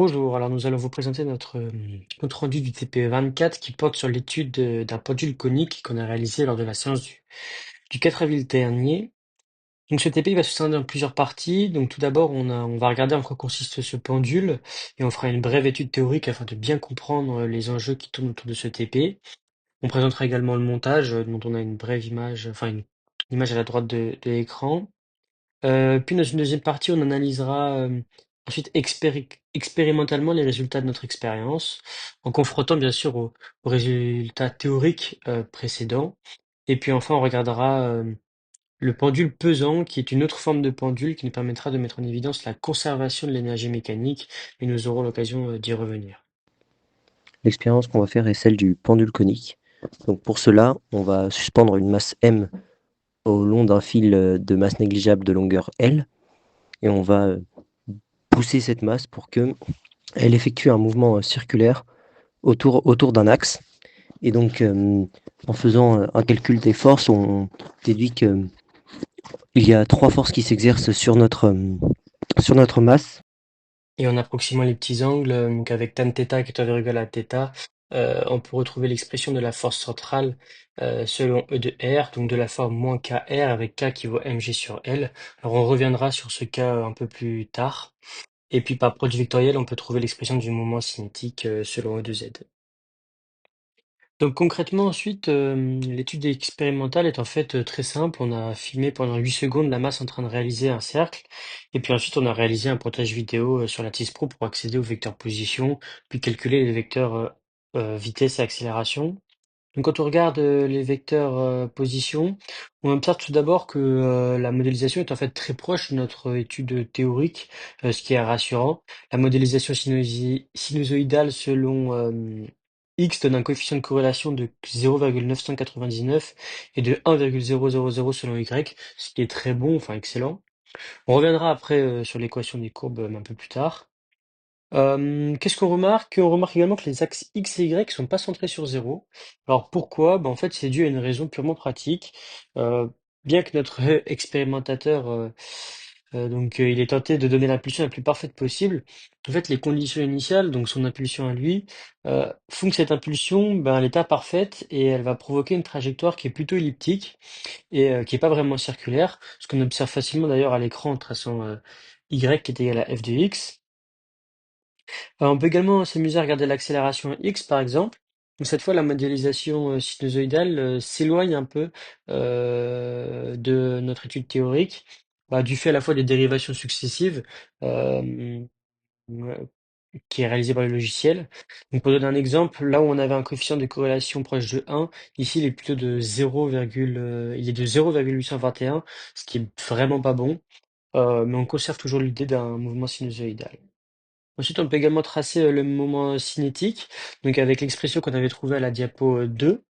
Bonjour, alors nous allons vous présenter notre compte rendu du TP 24 qui porte sur l'étude d'un pendule conique qu'on a réalisé lors de la séance du 4 avril dernier. Donc ce TP va se scinder en plusieurs parties. Donc tout d'abord, on va regarder en quoi consiste ce pendule et on fera une brève étude théorique afin de bien comprendre les enjeux qui tournent autour de ce TP. On présentera également le montage dont on a une brève image, une image à la droite de l'écran. Puis dans une deuxième partie, on analysera ensuite expérimentalement les résultats de notre expérience, en confrontant bien sûr aux résultats théoriques précédents. Et puis enfin, on regardera le pendule pesant, qui est une autre forme de pendule qui nous permettra de mettre en évidence la conservation de l'énergie mécanique, et nous aurons l'occasion d'y revenir. L'expérience qu'on va faire est celle du pendule conique. Donc pour cela, on va suspendre une masse M au long d'un fil de masse négligeable de longueur L et on va pousser cette masse pour qu'elle effectue un mouvement circulaire autour d'un axe. Et donc en faisant un calcul des forces, on déduit qu'il y a trois forces qui s'exercent sur notre masse. Et en approximant les petits angles, donc avec tan θ qui est égal à θ, on peut retrouver l'expression de la force centrale selon E de R, donc de la forme moins KR avec K qui vaut mg sur L. Alors on reviendra sur ce cas un peu plus tard. Et puis par produit vectoriel, on peut trouver l'expression du moment cinétique selon E de Z. Donc concrètement ensuite, l'étude expérimentale est en fait très simple. On a filmé pendant 8 secondes la masse en train de réaliser un cercle. Et puis ensuite, on a réalisé un pointage vidéo sur la TIS Pro pour accéder au vecteur position, puis calculer les vecteurs vitesse et accélération. Donc quand on regarde les vecteurs position, on observe tout d'abord que la modélisation est en fait très proche de notre étude théorique, ce qui est rassurant. La modélisation sinusoïdale selon X donne un coefficient de corrélation de 0,999 et de 1,000 selon Y, ce qui est très bon, enfin excellent. On reviendra après sur l'équation des courbes un peu plus tard. Qu'est-ce qu'on remarque? On remarque également que les axes X et Y sont pas centrés sur zéro. Alors pourquoi? En fait, c'est dû à une raison purement pratique. Euh, Bien que notre expérimentateur, il est tenté de donner l'impulsion la plus parfaite possible, en fait, les conditions initiales, donc son impulsion à lui, font que cette impulsion, elle est imparfaite et elle va provoquer une trajectoire qui est plutôt elliptique et qui est pas vraiment circulaire, ce qu'on observe facilement d'ailleurs à l'écran en traçant Y qui est égal à f de x. On peut également s'amuser à regarder l'accélération X, par exemple. Donc cette fois, la modélisation sinusoïdale s'éloigne un peu de notre étude théorique, du fait à la fois des dérivations successives euh, euh, qui est réalisée par le logiciel. Donc pour donner un exemple, là où on avait un coefficient de corrélation proche de 1, ici il est plutôt de 0, il est de 0,821, ce qui est vraiment pas bon, mais on conserve toujours l'idée d'un mouvement sinusoïdal. Ensuite, on peut également tracer le moment cinétique, donc avec l'expression qu'on avait trouvée à la diapo 2,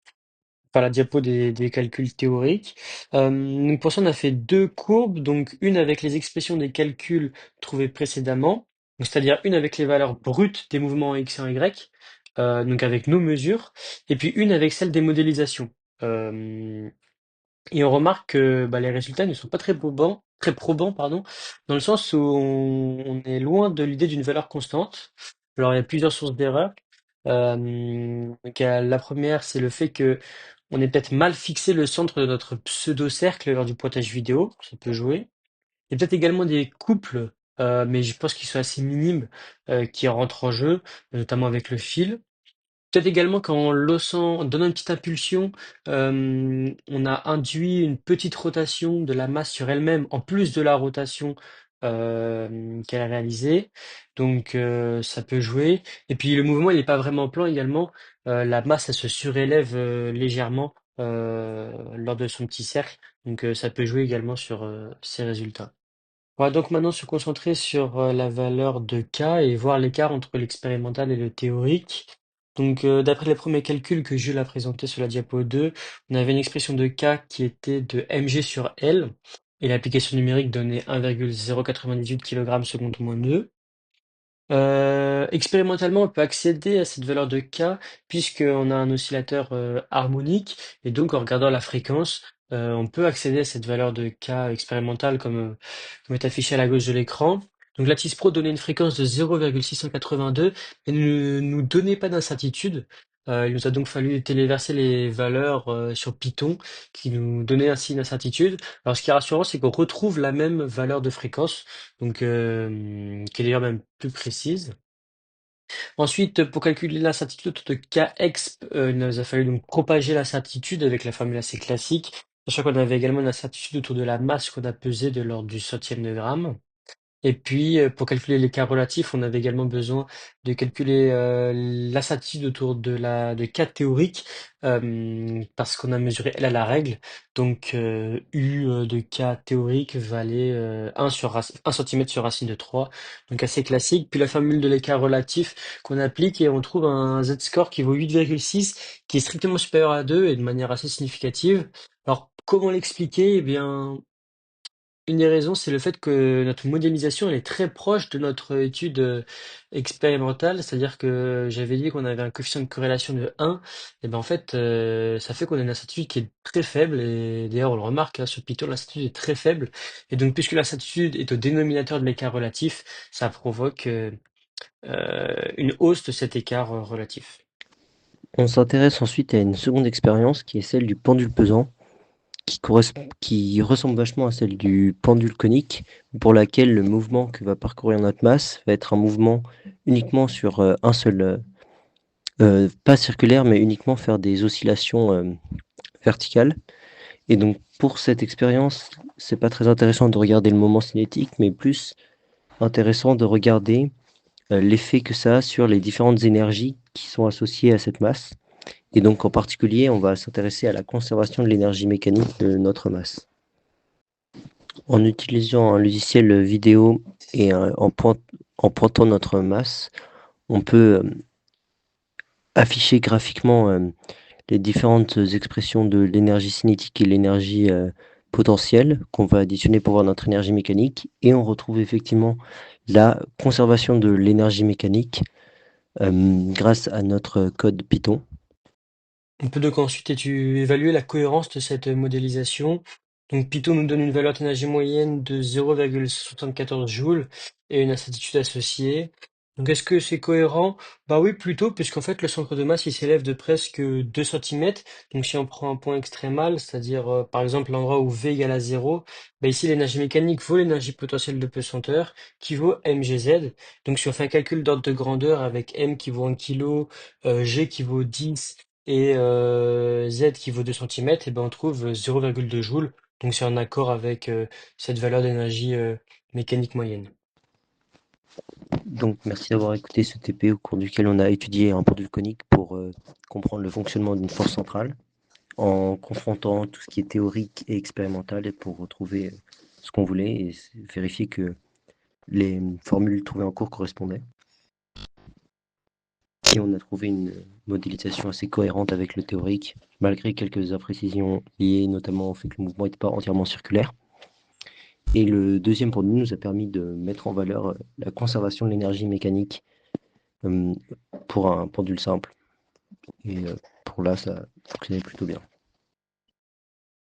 enfin la diapo des calculs théoriques. Donc pour ça, on a fait deux courbes, donc une avec les expressions des calculs trouvés précédemment, donc c'est-à-dire une avec les valeurs brutes des mouvements en X et en Y, donc avec nos mesures, et puis une avec celle des modélisations. Euh, et on remarque que les résultats ne sont pas très probants, pardon, dans le sens où on est loin de l'idée d'une valeur constante. Alors il y a plusieurs sources d'erreur. La première, c'est le fait que on ait peut-être mal fixé le centre de notre pseudo-cercle lors du pointage vidéo, ça peut jouer. Il y a peut-être également des couples, mais je pense qu'ils sont assez minimes, qui rentrent en jeu, notamment avec le fil. Peut-être également qu'en lançant, en donnant une petite impulsion, on a induit une petite rotation de la masse sur elle-même, en plus de la rotation qu'elle a réalisée. Donc ça peut jouer. Et puis le mouvement, il n'est pas vraiment plan également. La masse, elle se surélève légèrement lors de son petit cercle. Donc ça peut jouer également sur ces résultats. On va donc maintenant se concentrer sur la valeur de K et voir l'écart entre l'expérimental et le théorique. Donc, d'après les premiers calculs que Jules a présentés sur la diapo 2, on avait une expression de K qui était de mg sur L, et l'application numérique donnait 1,098 kg seconde moins 2. Expérimentalement, on peut accéder à cette valeur de K puisqu'on a un oscillateur harmonique et donc en regardant la fréquence, on peut accéder à cette valeur de K expérimentale comme est affiché à la gauche de l'écran. Donc l'Atis Pro donnait une fréquence de 0,682 et ne nous donnait pas d'incertitude. Il nous a donc fallu téléverser les valeurs sur Python qui nous donnaient ainsi une incertitude. Alors ce qui est rassurant, c'est qu'on retrouve la même valeur de fréquence, donc qui est d'ailleurs même plus précise. Ensuite, pour calculer l'incertitude autour de Kexp, il nous a fallu donc propager l'incertitude avec la formule assez classique, sachant qu'on avait également une incertitude autour de la masse qu'on a pesée de l'ordre du centième de gramme. Et puis, pour calculer l'écart relatif, on avait également besoin de calculer l'incertitude autour de cas théoriques, parce qu'on a mesuré L à la règle. Donc, U de cas théorique valait 1 cm sur racine de 3. Donc, assez classique. Puis la formule de l'écart relatif qu'on applique et on trouve un z-score qui vaut 8,6, qui est strictement supérieur à 2 et de manière assez significative. Alors, comment l'expliquer? Eh bien, une des raisons, c'est le fait que notre modélisation, elle est très proche de notre étude expérimentale, c'est-à-dire que j'avais dit qu'on avait un coefficient de corrélation de 1, et ben en fait, ça fait qu'on a une incertitude qui est très faible, et d'ailleurs on le remarque hein, sur Python, l'incertitude est très faible, et donc puisque l'incertitude est au dénominateur de l'écart relatif, ça provoque une hausse de cet écart relatif. On s'intéresse ensuite à une seconde expérience qui est celle du pendule pesant, qui ressemble vachement à celle du pendule conique, pour laquelle le mouvement que va parcourir notre masse va être un mouvement uniquement sur un seul, pas circulaire, mais uniquement faire des oscillations verticales. Et donc pour cette expérience, c'est pas très intéressant de regarder le moment cinétique, mais plus intéressant de regarder l'effet que ça a sur les différentes énergies qui sont associées à cette masse. Et donc en particulier, on va s'intéresser à la conservation de l'énergie mécanique de notre masse. En utilisant un logiciel vidéo et en pointant notre masse, on peut afficher graphiquement les différentes expressions de l'énergie cinétique et l'énergie potentielle qu'on va additionner pour avoir notre énergie mécanique. Et on retrouve effectivement la conservation de l'énergie mécanique grâce à notre code Python. On peut donc ensuite évaluer la cohérence de cette modélisation. Donc Python nous donne une valeur d'énergie moyenne de 0,74 joules et une incertitude associée. Donc est-ce que c'est cohérent? Bah oui, plutôt, puisqu'en fait le centre de masse il s'élève de presque 2 cm. Donc si on prend un point extrémal, c'est-à-dire par exemple l'endroit où V égale à 0, bah ici l'énergie mécanique vaut l'énergie potentielle de pesanteur qui vaut mgz. Donc si on fait un calcul d'ordre de grandeur avec m qui vaut 1 kg, g qui vaut 10 et Z qui vaut 2 centimètres, et ben on trouve 0,2 joules. Donc c'est en accord avec cette valeur d'énergie mécanique moyenne. Donc merci d'avoir écouté ce TP au cours duquel on a étudié un pendule conique pour comprendre le fonctionnement d'une force centrale, en confrontant tout ce qui est théorique et expérimental et pour retrouver ce qu'on voulait et vérifier que les formules trouvées en cours correspondaient. Et on a trouvé une modélisation assez cohérente avec le théorique, malgré quelques imprécisions liées notamment au fait que le mouvement n'était pas entièrement circulaire. Et le deuxième pour nous a permis de mettre en valeur la conservation de l'énergie mécanique euh, pour un pendule simple. Et pour là, ça fonctionnait plutôt bien.